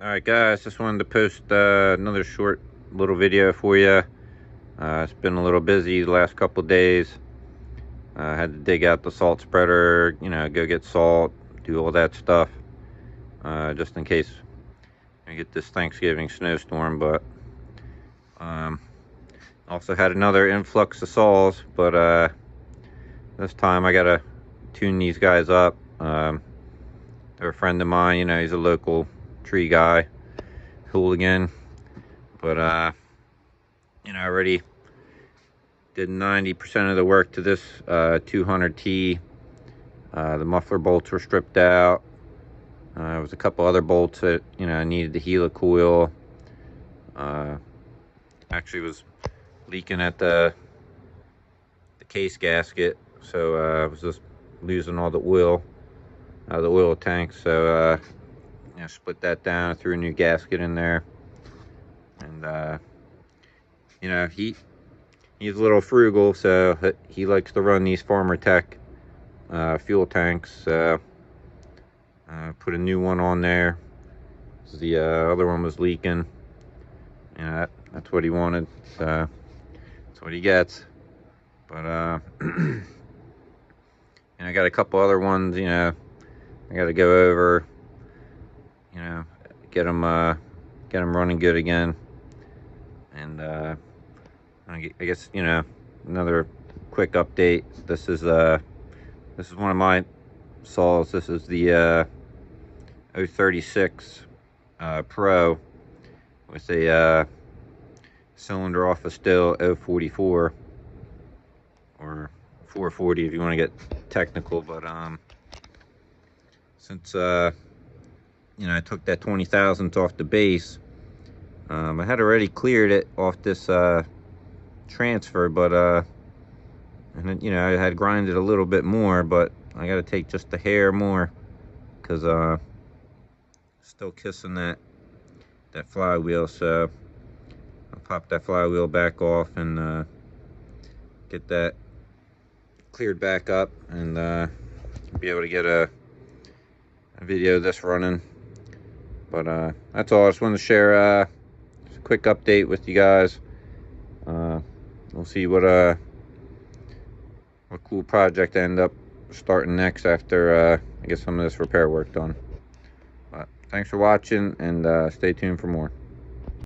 Alright guys, just wanted to post another short little video for you. It's been a little busy the last couple days. I had to dig out the salt spreader, go get salt, do all that stuff, just in case I get this Thanksgiving snowstorm. But also had another influx of saws, but this time I gotta tune these guys up. They're a friend of mine, he's a local tree guy, hooligan, but I already did 90% of the work to this 200T. The muffler bolts were stripped out. There was a couple other bolts that I needed the helicoil. Actually was leaking at the case gasket, so I was just losing all the oil out of the oil tank. So split that down, threw a new gasket in there, and he's a little frugal, so he likes to run these Farmer Tech fuel tanks. Put a new one on there. The other one was leaking. That's what he wanted. So that's what he gets. But and I got a couple other ones. I got to go over. Get them running good again. And I guess another quick update. This is one of my saws. This is the 036 Pro with a cylinder off of Stihl 044 or 440 if you want to get technical. But since I took that 20 thousandths off the base, I had already cleared it off this transfer, but and then, I had grinded a little bit more, but I got to take just a hair more because still kissing that flywheel. So I'll pop that flywheel back off and get that cleared back up, and be able to get a video of this running. But that's all. I just wanted to share a quick update with you guys. We'll see what cool project I end up starting next after I get some of this repair work done. But thanks for watching, and stay tuned for more.